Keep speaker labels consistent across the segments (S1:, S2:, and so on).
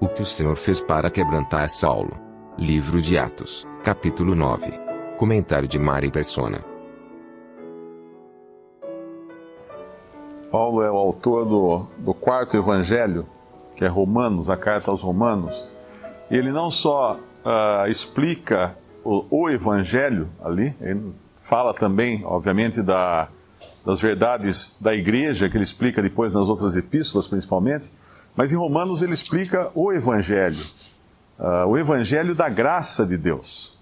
S1: O que o Senhor fez para quebrantar Saulo. Livro de Atos, capítulo 9. Comentário de Mari Persona.
S2: Paulo é o autor do quarto evangelho, que é Romanos, a carta aos Romanos. E ele não só explica o evangelho ali, ele fala também, obviamente, das verdades da igreja, que ele explica depois nas outras epístolas, principalmente, mas em Romanos ele explica o evangelho da graça de Deus.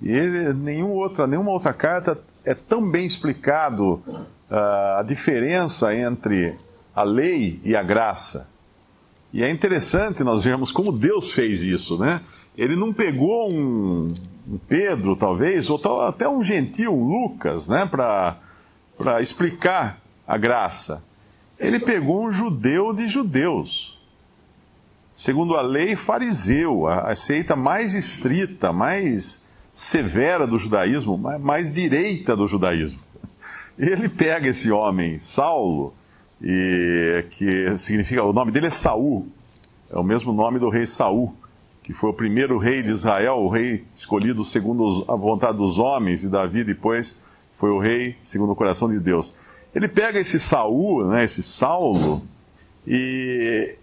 S2: E nenhuma outra carta é tão bem explicado a diferença entre a lei e a graça. E é interessante nós vermos como Deus fez isso, né? Ele não pegou um Pedro, talvez, ou até um gentil, Lucas, né, para explicar a graça. Ele pegou um judeu de judeus, segundo a lei fariseu, a seita mais estrita, mais severa do judaísmo, mais direita do judaísmo. Ele pega esse homem, Saulo, que significa, o nome dele é Saul, é o mesmo nome do rei Saul, que foi o primeiro rei de Israel, o rei escolhido segundo a vontade dos homens, e Davi depois foi o rei segundo o coração de Deus. Ele pega esse Saul, né, esse Saulo, e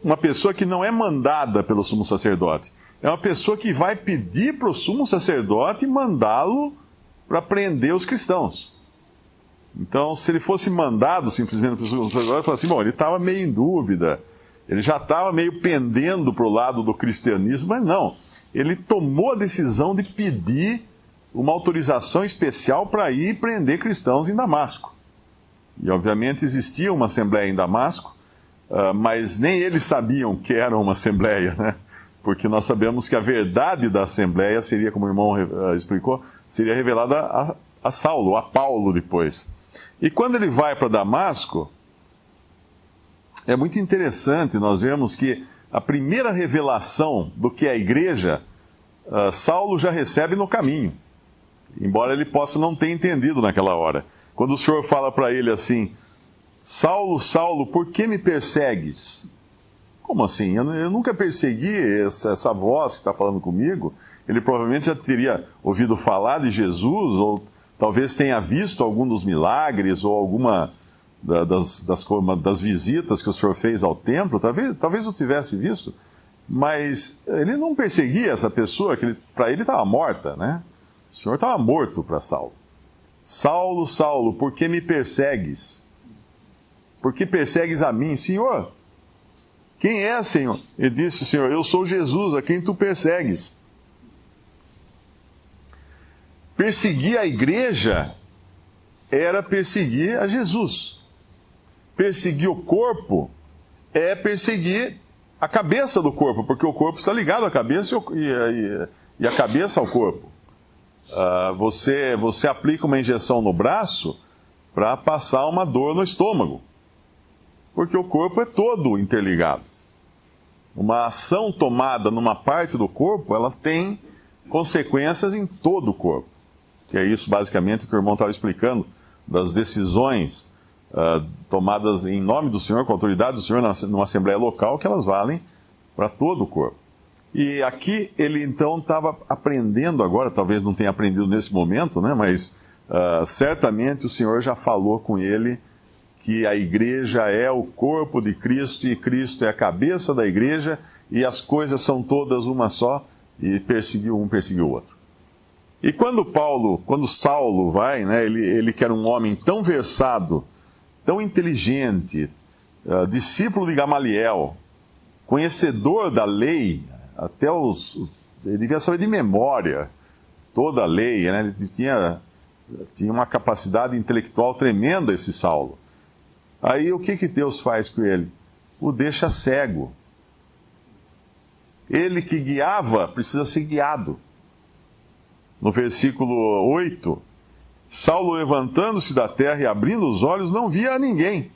S2: uma pessoa que não é mandada pelo sumo sacerdote, é uma pessoa que vai pedir para o sumo sacerdote mandá-lo para prender os cristãos. Então, se ele fosse mandado simplesmente para o sumo sacerdote, ele fala assim, bom, ele estava meio em dúvida, ele já estava meio pendendo para o lado do cristianismo, mas não, ele tomou a decisão de pedir uma autorização especial para ir prender cristãos em Damasco. E obviamente existia uma assembleia em Damasco, mas nem eles sabiam que era uma assembleia, né? Porque nós sabemos que a verdade da assembleia seria, como o irmão explicou, seria revelada a Saulo, a Paulo depois. E quando ele vai para Damasco, é muito interessante nós vermos que a primeira revelação do que é a igreja, Saulo já recebe no caminho. Embora ele possa não ter entendido naquela hora. Quando o Senhor fala para ele assim, Saulo, Saulo, por que me persegues? Como assim? Eu nunca persegui essa voz que está falando comigo. Ele provavelmente já teria ouvido falar de Jesus, ou talvez tenha visto algum dos milagres, ou alguma das visitas que o Senhor fez ao templo. Talvez eu tivesse visto, mas ele não perseguia essa pessoa, que para ele estava morta, né? O Senhor estava morto para Saulo. Saulo, Saulo, por que me persegues? Por que persegues a mim? Senhor, quem é, Senhor? Ele disse, Senhor, eu sou Jesus, a quem tu persegues. Perseguir a igreja era perseguir a Jesus. Perseguir o corpo é perseguir a cabeça do corpo, porque o corpo está ligado à cabeça e a cabeça ao corpo. Você aplica uma injeção no braço para passar uma dor no estômago, porque o corpo é todo interligado. Uma ação tomada numa parte do corpo, ela tem consequências em todo o corpo. Que é isso basicamente que o irmão estava explicando, das decisões tomadas em nome do Senhor, com a autoridade do Senhor, numa assembleia local, que elas valem para todo o corpo. E aqui ele então estava aprendendo agora, talvez não tenha aprendido nesse momento, né? Mas certamente o Senhor já falou com ele que a igreja é o corpo de Cristo e Cristo é a cabeça da igreja e as coisas são todas uma só, e perseguiu um, perseguiu o outro. E quando Saulo vai, né, ele que era um homem tão versado, tão inteligente, discípulo de Gamaliel, conhecedor da lei, ele devia saber de memória toda a lei, né? Ele tinha uma capacidade intelectual tremenda, esse Saulo. Aí o que Deus faz com ele? O deixa cego. Ele que guiava precisa ser guiado. No versículo 8, Saulo, levantando-se da terra e abrindo os olhos, não via a ninguém.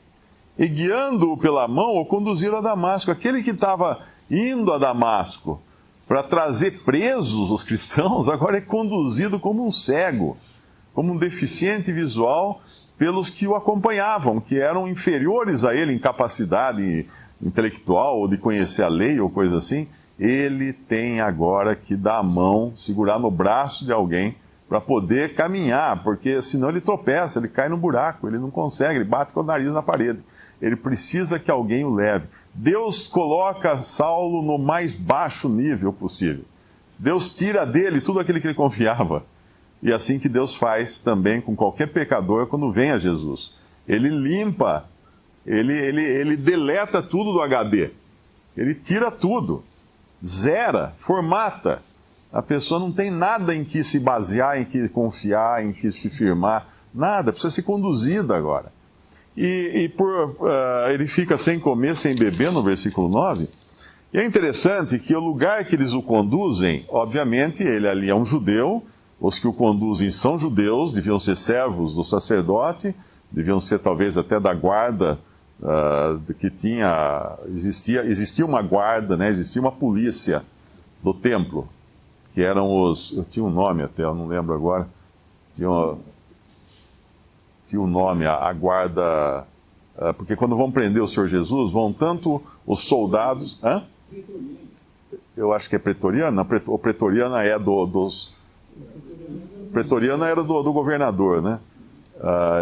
S2: E guiando-o pela mão, o conduziram a Damasco. Aquele que estava indo a Damasco para trazer presos os cristãos, agora é conduzido como um cego, como um deficiente visual, pelos que o acompanhavam, que eram inferiores a ele em capacidade intelectual, ou de conhecer a lei, ou coisa assim. Ele tem agora que dar a mão, segurar no braço de alguém, para poder caminhar, porque senão ele tropeça, ele cai no buraco, ele não consegue, ele bate com o nariz na parede. Ele precisa que alguém o leve. Deus coloca Saulo no mais baixo nível possível. Deus tira dele tudo aquilo que ele confiava. E é assim que Deus faz também com qualquer pecador quando vem a Jesus. Ele limpa, ele deleta tudo do HD. Ele tira tudo, zera, formata. A pessoa não tem nada em que se basear, em que confiar, em que se firmar. Nada, precisa ser conduzida agora. Ele fica sem comer, sem beber, no versículo 9. E é interessante que o lugar que eles o conduzem, obviamente, ele ali é um judeu, os que o conduzem são judeus, deviam ser servos do sacerdote, deviam ser talvez até da guarda que tinha... Existia uma guarda, né? Existia uma polícia do templo, que eram os... Eu tinha um nome até, eu não lembro agora. Tinha um nome, a guarda... Porque quando vão prender o Senhor Jesus, vão tanto os soldados... Hã? Eu acho que é pretoriana. O pretoriana é dos... Pretoriana era do governador, né?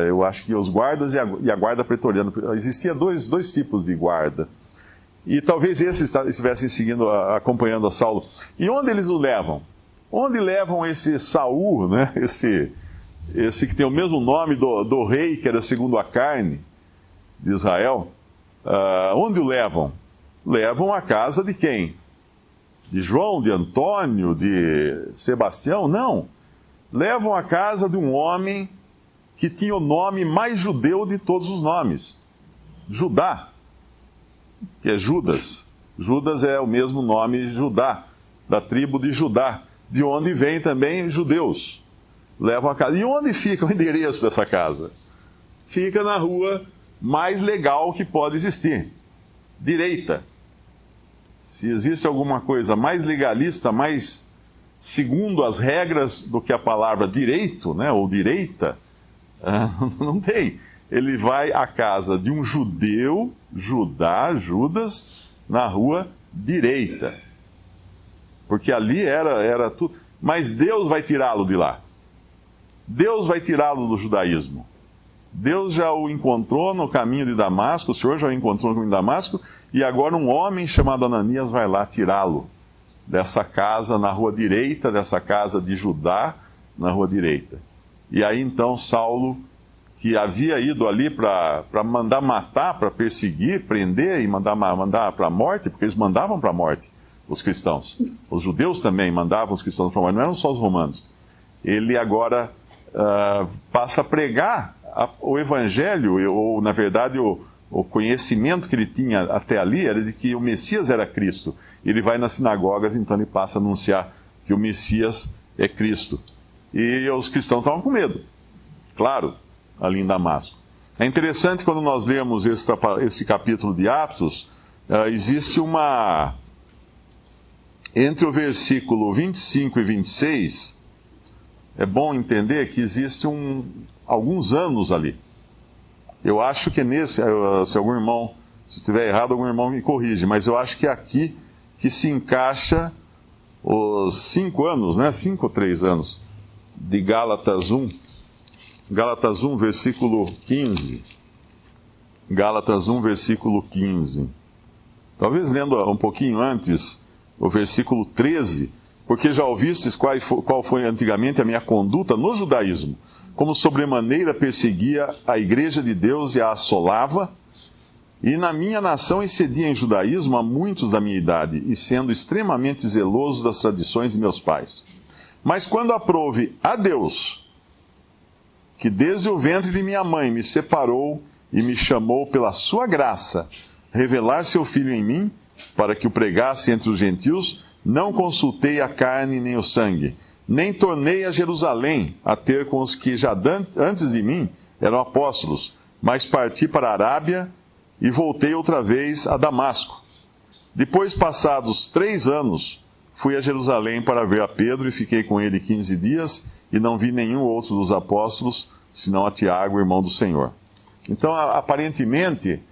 S2: Eu acho que os guardas e a guarda pretoriana. Existia dois tipos de guarda. E talvez esses estivessem seguindo, acompanhando a Saulo. E onde eles o levam? Onde levam esse Saul, né? Esse que tem o mesmo nome do rei, que era segundo a carne de Israel. Onde o levam? Levam à casa de quem? De João, de Antônio, de Sebastião? Não. Levam à casa de um homem que tinha o nome mais judeu de todos os nomes. Judá, que é Judas. Judas é o mesmo nome Judá, da tribo de Judá, de onde vem também judeus. Levam a casa. E onde fica o endereço dessa casa? Fica na rua mais legal que pode existir. Direita. Se existe alguma coisa mais legalista, mais segundo as regras do que a palavra direito, né, ou direita, não tem. Ele vai à casa de um judeu, Judá, Judas, na rua direita. Porque ali era tudo. Mas Deus vai tirá-lo de lá. Deus vai tirá-lo do judaísmo. Deus já o encontrou no caminho de Damasco, o Senhor já o encontrou no caminho de Damasco, e agora um homem chamado Ananias vai lá tirá-lo dessa casa na rua direita, dessa casa de Judá, na rua direita. E aí então Saulo, que havia ido ali para mandar matar, para perseguir, prender e mandar para a morte, porque eles mandavam para a morte os cristãos. Os judeus também mandavam os cristãos para a morte, não eram só os romanos. Ele agora passa a pregar o evangelho, ou na verdade o conhecimento que ele tinha até ali era de que o Messias era Cristo. Ele vai nas sinagogas, então ele passa a anunciar que o Messias é Cristo. E os cristãos estavam com medo, claro, ali em Damasco. É interessante quando nós lemos esse capítulo de Atos, existe uma... Entre o versículo 25 e 26, é bom entender que existe alguns anos ali. Eu acho que é nesse, se algum irmão, se estiver errado, algum irmão me corrige, mas eu acho que é aqui que se encaixa os 5 anos, né? 5 ou 3 anos de Gálatas 1. Gálatas 1, versículo 15. Gálatas 1, versículo 15. Talvez lendo um pouquinho antes, o versículo 13, porque já ouvistes qual foi antigamente a minha conduta no judaísmo, como sobremaneira perseguia a igreja de Deus e a assolava, e na minha nação excedia em judaísmo a muitos da minha idade, e sendo extremamente zeloso das tradições de meus pais. Mas quando aprouve a Deus, que desde o ventre de minha mãe me separou e me chamou pela sua graça, revelar seu Filho em mim, para que o pregasse entre os gentios, não consultei a carne nem o sangue, nem tornei a Jerusalém a ter com os que já antes de mim eram apóstolos, mas parti para a Arábia e voltei outra vez a Damasco. Depois, passados 3 anos, fui a Jerusalém para ver a Pedro e fiquei com ele 15 dias e não vi nenhum outro dos apóstolos, senão a Tiago, irmão do Senhor. Então, aparentemente,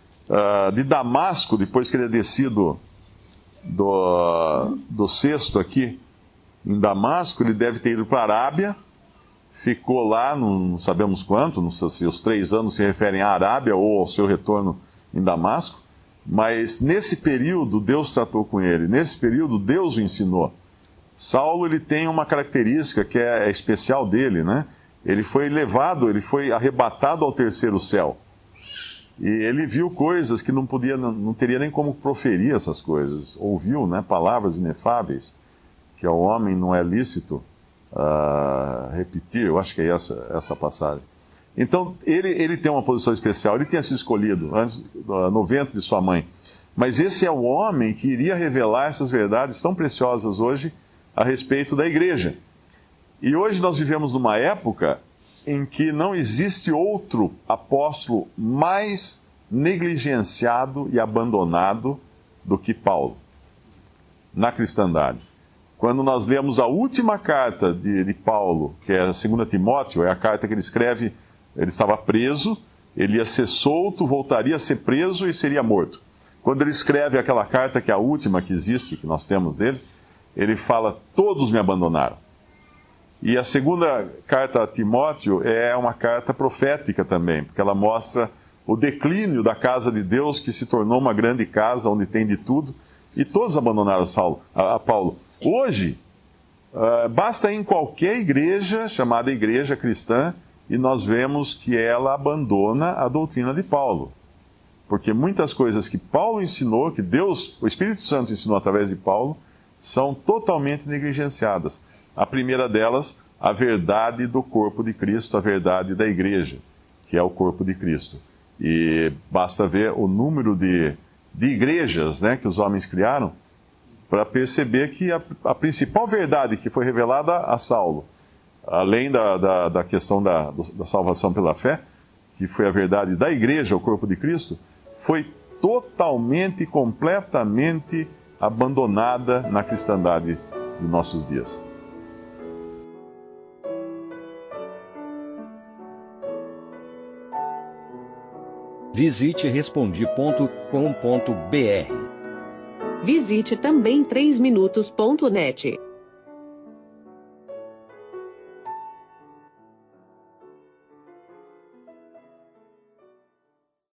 S2: de Damasco, depois que ele é descido do cesto aqui, em Damasco, ele deve ter ido para a Arábia, ficou lá, não sabemos quanto, não sei se os 3 anos se referem à Arábia ou ao seu retorno em Damasco, mas nesse período Deus tratou com ele, nesse período Deus o ensinou. Saulo, ele tem uma característica que é especial dele, né? Ele foi levado, ele foi arrebatado ao 3º céu. E ele viu coisas que não teria nem como proferir essas coisas. Ouviu, né, palavras inefáveis, que ao homem não é lícito repetir. Eu acho que é essa passagem. Então, ele tem uma posição especial. Ele tinha sido escolhido antes, no ventre de sua mãe. Mas esse é o homem que iria revelar essas verdades tão preciosas hoje a respeito da igreja. E hoje nós vivemos numa época em que não existe outro apóstolo mais negligenciado e abandonado do que Paulo, na cristandade. Quando nós lemos a última carta de Paulo, que é a 2 Timóteo, é a carta que ele escreve, ele estava preso, ele ia ser solto, voltaria a ser preso e seria morto. Quando ele escreve aquela carta, que é a última que existe, que nós temos dele, ele fala, todos me abandonaram. E a segunda carta a Timóteo é uma carta profética também, porque ela mostra o declínio da casa de Deus, que se tornou uma grande casa onde tem de tudo, e todos abandonaram a Paulo. Hoje, basta ir em qualquer igreja, chamada igreja cristã, e nós vemos que ela abandona a doutrina de Paulo. Porque muitas coisas que Paulo ensinou, que Deus, o Espírito Santo ensinou através de Paulo, são totalmente negligenciadas. A primeira delas, a verdade do corpo de Cristo, a verdade da igreja, que é o corpo de Cristo. E basta ver o número de igrejas, né, que os homens criaram, para perceber que a principal verdade que foi revelada a Saulo, além da questão da salvação pela fé, que foi a verdade da igreja, o corpo de Cristo, foi totalmente, completamente abandonada na cristandade de nossos dias.
S3: Visite Respondi.com.br.
S4: Visite também 3minutos.net.